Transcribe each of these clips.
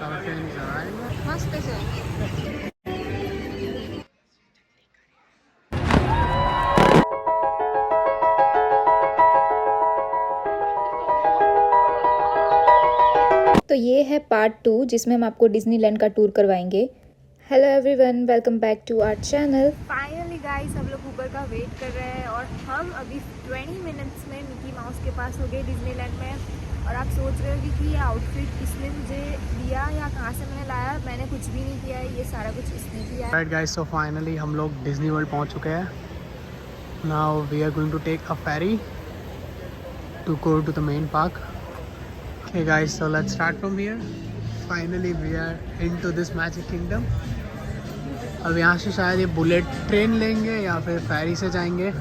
our train is arriving. मस्त है। तो ये है पार्ट 2 जिसमें हम आपको डिज्नीलैंड का टूर करवाएंगे। Hello everyone, welcome back to our channel. Finally guys, हम लोग ऊबर का वेट कर रहे हैं और हम अभी 20 मिनट्स में मिकी माउस के पास हो गए डिज्नीलैंड में। और आप सोच रहे हो कि ये आउटफिट किसने मुझे दिया या कहाँ से मैंने लाया। मैंने कुछ भी नहीं किया है, ये सारा कुछ इसने किया है। राइट गाइस, सो फाइनली हम लोग डिज्नी वर्ल्ड पहुंच चुके हैं। Now we are going to take a ferry to go to the main park. Okay guys, so let's start from here. Finally we are into this magic kingdom. अब यहाँ से शायद ये बुलेट ट्रेन लेंगे या फिर फेरी से जाएंगे।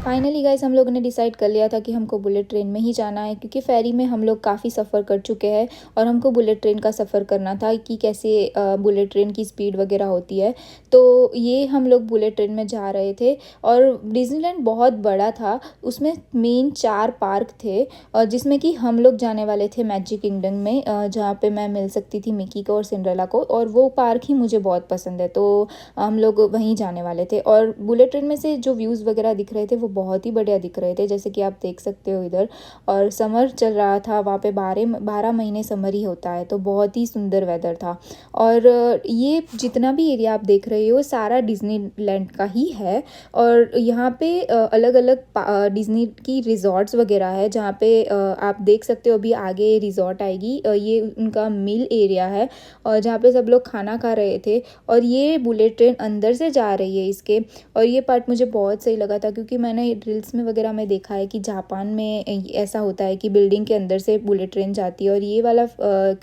फाइनली गाइस, हम लोगों ने डिसाइड कर लिया था कि हमको बुलेट ट्रेन में ही जाना है, क्योंकि फेरी में हम लोग काफ़ी सफ़र कर चुके हैं और हमको बुलेट ट्रेन का सफ़र करना था कि कैसे बुलेट ट्रेन की स्पीड वगैरह होती है। तो ये हम लोग बुलेट ट्रेन में जा रहे थे और डिज्नीलैंड बहुत बड़ा था। उसमें मेन 4 पार्क थे जिसमें कि हम लोग जाने वाले थे मैजिक किंगडम में, जहाँ पे मैं मिल सकती थी मिकी को और सिंड्रेला को, और वो पार्क ही मुझे बहुत पसंद है, तो हम लोग वहीं जाने वाले थे। और बुलेट ट्रेन में से जो व्यूज़ वगैरह दिख रहे थे वो बहुत ही बढ़िया दिख रहे थे, जैसे कि आप देख सकते हो इधर। और समर चल रहा था वहाँ पे, 12 महीने समर ही होता है, तो बहुत ही सुंदर वेदर था। और ये जितना भी एरिया आप देख रहे हो सारा डिज्नीलैंड का ही है। और यहाँ पे अलग अलग डिज्नी की रिजॉर्ट्स वगैरह है, जहाँ पे आप देख सकते हो अभी आगे रिजॉर्ट आएगी। ये उनका मील एरिया है और जहाँ पे सब लोग खाना खा रहे थे। और ये बुलेट ट्रेन अंदर से जा रही है इसके। और ये पार्ट मुझे बहुत सही लगा था, क्योंकि मैंने रील्स में वगैरह में देखा है कि जापान में ऐसा होता है कि बिल्डिंग के अंदर से बुलेट ट्रेन जाती है। और ये वाला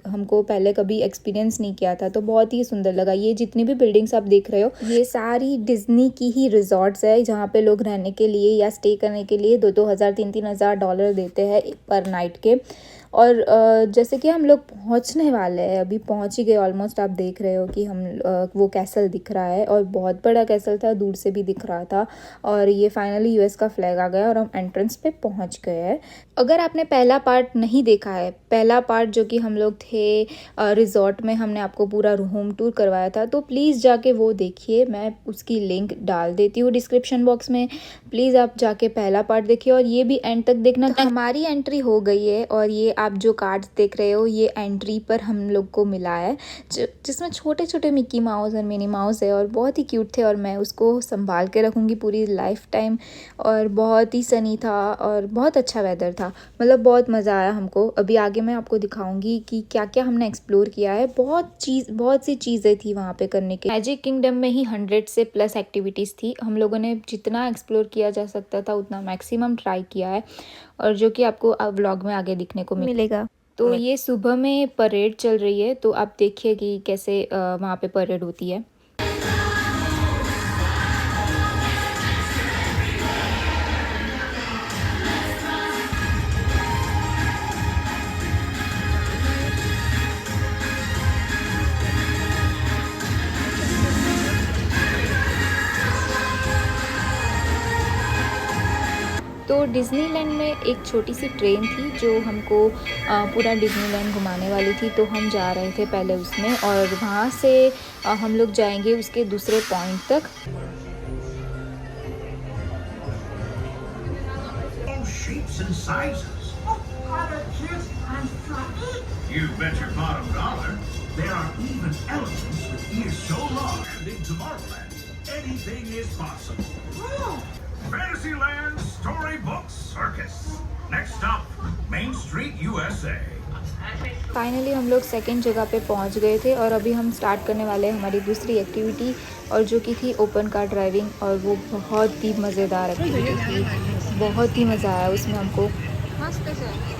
हमको पहले कभी एक्सपीरियंस नहीं किया था, तो बहुत ही सुंदर लगा। ये जितनी भी बिल्डिंग्स आप देख रहे हो ये सारी डिज्नी की ही रिजॉर्ट्स है, जहाँ पे लोग रहने के लिए या स्टे करने के लिए 2-2 हज़ार 3-3 हज़ार डॉलर देते हैं पर नाइट के। और जैसे कि हम लोग पहुंचने वाले हैं, अभी पहुंच ही गए ऑलमोस्ट। आप देख रहे हो कि हम वो कैसल दिख रहा है और बहुत बड़ा कैसल था, दूर से भी दिख रहा था। और ये फाइनली यूएस का फ्लैग आ गया और हम एंट्रेंस पे पहुंच गए हैं। अगर आपने पहला पार्ट नहीं देखा है, पहला पार्ट जो कि हम लोग थे रिजॉर्ट में, हमने आपको पूरा होम टूर करवाया था, तो प्लीज़ जाके वो देखिए। मैं उसकी लिंक डाल देती हूँ डिस्क्रिप्शन बॉक्स में। प्लीज़ आप जाके पहला पार्ट देखिए और ये भी एंड तक देखना। हमारी एंट्री हो गई है और ये आप जो कार्ड्स देख रहे हो ये एंट्री पर हम लोग को मिला है, जिसमें छोटे छोटे मिक्की माउस और मिनी माउस है और बहुत ही क्यूट थे। और मैं उसको संभाल के रखूँगी पूरी लाइफ टाइम। और बहुत ही सनी था और बहुत अच्छा वेदर था, मतलब बहुत मज़ा आया हमको। अभी आगे मैं आपको दिखाऊंगी कि क्या क्या हमने एक्सप्लोर किया है। बहुत सी चीज़ें थी वहाँ पे करने के। मैजिक किंगडम में ही 100 से प्लस एक्टिविटीज़ थी। हम लोगों ने जितना एक्सप्लोर किया जा सकता था उतना मैक्सिमम ट्राई किया है, और जो कि आपको व्लॉग में आगे दिखने को मिलेगा। तो ये सुबह में परेड चल रही है, तो आप देखिए कि कैसे वहाँ पे परेड होती है। तो डिज्नीलैंड में एक छोटी सी ट्रेन थी जो हमको पूरा डिज्नीलैंड घुमाने वाली थी, तो हम जा रहे थे पहले उसमें और वहाँ से हम लोग जाएंगे उसके दूसरे पॉइंट तक। You bet your bottom dollar. There are even elephants with ears so long. And in Tomorrowland, anything is possible. Fantasyland Storybook Circus. Next stop, Main Street, USA. Finally हम लोग सेकंड जगह पे पहुंच गए थे और अभी हम स्टार्ट करने वाले हैं हमारी दूसरी एक्टिविटी, और जो कि थी ओपन कार ड्राइविंग। और वो बहुत ही मज़ेदार एक्टिविटी थी, बहुत ही मज़ा आया उसमें हमको। मस्त है।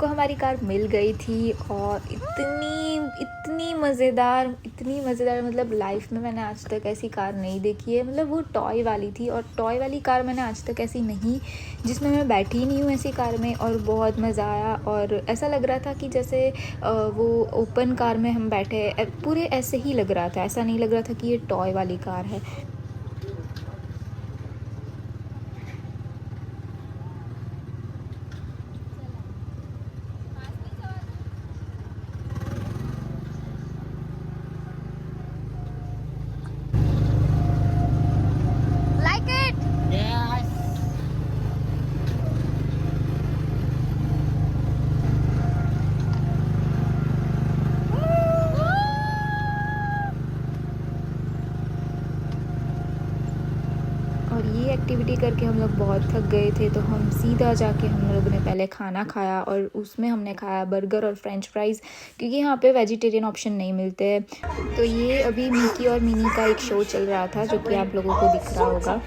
हमको हमारी कार मिल गई थी और इतनी मज़ेदार मतलब लाइफ में मैंने आज तक ऐसी कार नहीं देखी है। मतलब वो टॉय वाली थी और टॉय वाली कार मैंने आज तक ऐसी नहीं जिसमें मैं बैठी ही नहीं हूँ ऐसी कार में, और बहुत मज़ा आया। और ऐसा लग रहा था कि जैसे वो ओपन कार में हम बैठे पूरे ऐसे ही लग रहा था, ऐसा नहीं लग रहा था कि ये टॉय वाली कार है। और ये एक्टिविटी करके हम लोग बहुत थक गए थे, तो हम सीधा जाके हम लोगों ने पहले खाना खाया और उसमें हमने खाया बर्गर और फ्रेंच फ्राइज़, क्योंकि यहाँ पे वेजिटेरियन ऑप्शन नहीं मिलते हैं। तो ये अभी मिकी और मिनी का एक शो चल रहा था जो कि आप लोगों को दिख रहा होगा।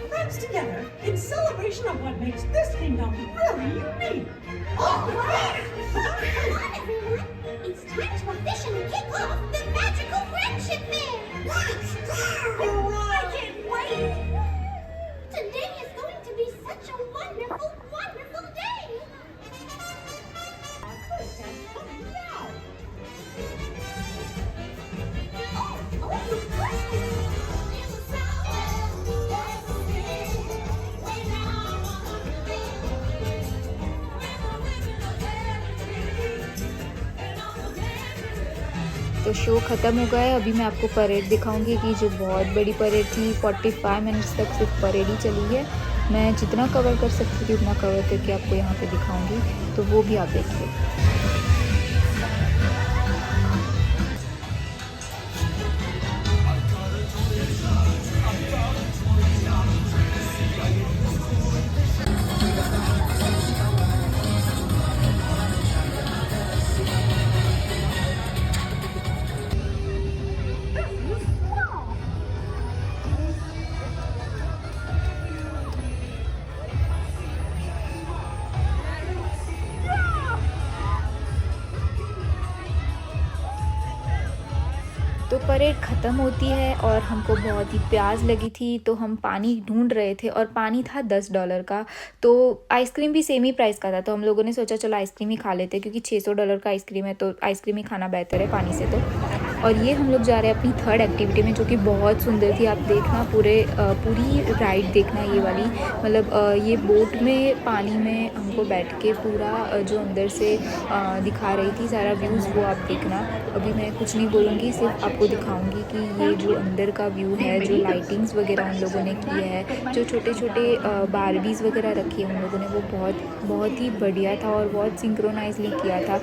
Today is going to be such a wonderful, wonderful day! तो शो ख़त्म हो गया है। अभी मैं आपको परेड दिखाऊंगी कि जो बहुत बड़ी परेड थी, 45 मिनट्स तक सिर्फ परेड ही चली है। मैं जितना कवर कर सकती थी उतना कवर करके आपको यहाँ पे दिखाऊंगी, तो वो भी आप देखिए। तो परेड ख़त्म होती है और हमको बहुत ही प्यास लगी थी, तो हम पानी ढूंढ रहे थे और पानी था $10 का। तो आइसक्रीम भी सेम ही प्राइस का था, तो हम लोगों ने सोचा चलो आइसक्रीम ही खा लेते, क्योंकि $600 का आइसक्रीम है तो आइसक्रीम ही खाना बेहतर है पानी से। तो और ये हम लोग जा रहे हैं अपनी थर्ड एक्टिविटी में, जो कि बहुत सुंदर थी। आप देखना पूरी राइड देखना ये वाली, मतलब ये बोट में पानी में हमको बैठ के पूरा जो अंदर से दिखा रही थी सारा व्यूज़, वो आप देखना। अभी मैं कुछ नहीं बोलूँगी, सिर्फ आपको दिखाऊंगी कि ये जो अंदर का व्यू है, जो लाइटिंग्स वगैरह उन लोगों ने की है, जो छोटे छोटे बारबीज़ वगैरह रखी है उन लोगों ने, वो बहुत ही बढ़िया था और बहुत सिंक्रोनाइजली किया था।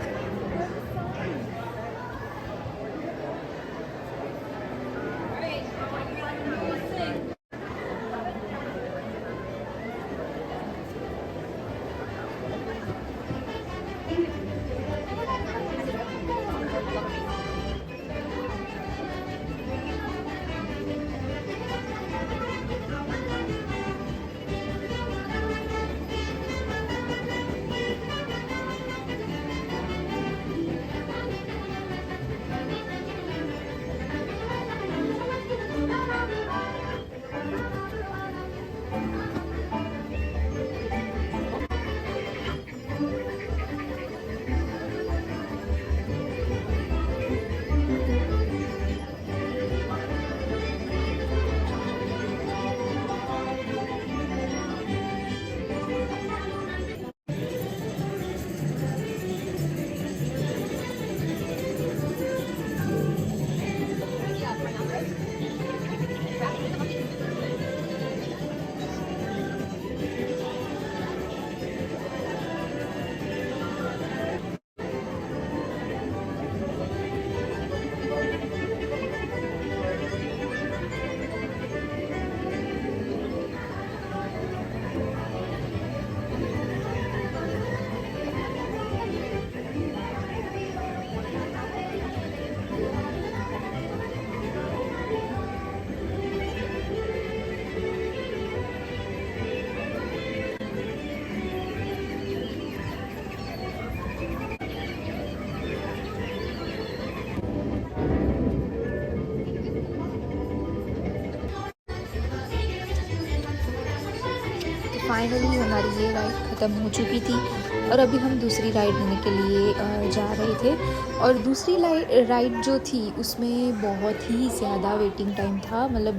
फाइनली हमारी ये राइड ख़त्म हो चुकी थी और अभी हम दूसरी राइड लेने के लिए जा रहे थे। और दूसरी राइड जो थी उसमें बहुत ही ज़्यादा वेटिंग टाइम था, मतलब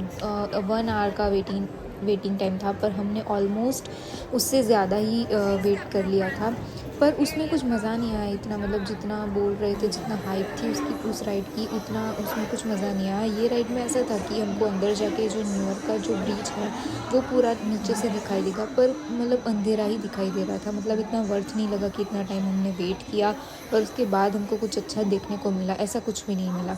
1 आवर का वेटिंग टाइम था, पर हमने ऑलमोस्ट उससे ज़्यादा ही वेट कर लिया था। पर उसमें कुछ मज़ा नहीं आया इतना, मतलब जितना बोल रहे थे, जितना हाइप थी उसकी उस राइड की, उतना उसमें कुछ मज़ा नहीं आया। ये राइड में ऐसा था कि हमको अंदर जाके जो न्यूयॉर्क का जो ब्रिज है वो पूरा नीचे से दिखाई देगा, पर मतलब अंधेरा ही दिखाई दे रहा था। मतलब इतना वर्थ नहीं लगा कि इतना टाइम हमने वेट किया और उसके बाद हमको कुछ अच्छा देखने को मिला, ऐसा कुछ भी नहीं मिला।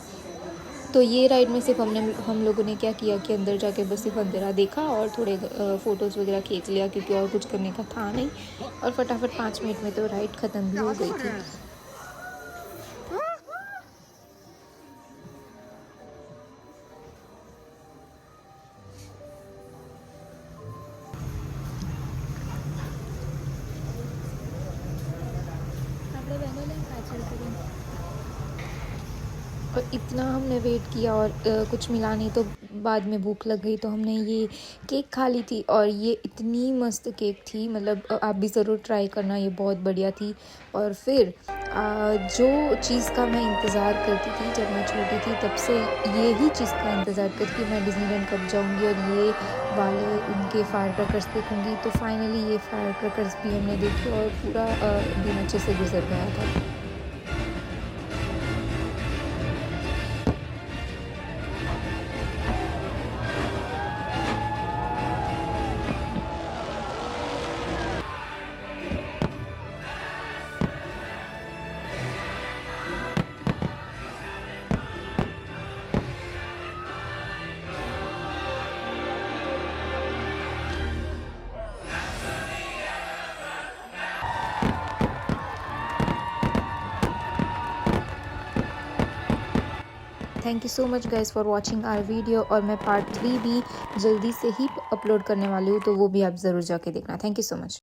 तो ये राइड में सिर्फ हम लोगों ने क्या किया कि अंदर जाके बस सिर्फ अंधेरा देखा और थोड़े फ़ोटोज़ वगैरह खींच लिया, क्योंकि और कुछ करने का था नहीं। और फटाफट 5 मिनट में तो राइड ख़त्म भी हो गई थी। और इतना हमने वेट किया और कुछ मिला नहीं, तो बाद में भूख लग गई तो हमने ये केक खा ली थी। और ये इतनी मस्त केक थी, मतलब आप भी ज़रूर ट्राई करना, ये बहुत बढ़िया थी। और फिर जो चीज़ का मैं इंतज़ार करती थी जब मैं छोटी थी, तब से यही चीज़ का इंतज़ार करती कि मैं डिज़नीलैंड कब जाऊंगी और ये वाले उनके फायर क्रैकर्स देखूंगी। तो फाइनली ये फायर क्रैकर्स भी हमने देखे और पूरा दिन अच्छे से गुजर गया था। Thank you so much guys for watching our video. और मैं पार्ट 3 भी जल्दी से ही अपलोड करने वाली हूँ, तो वो भी आप ज़रूर जाके देखना। Thank you so much.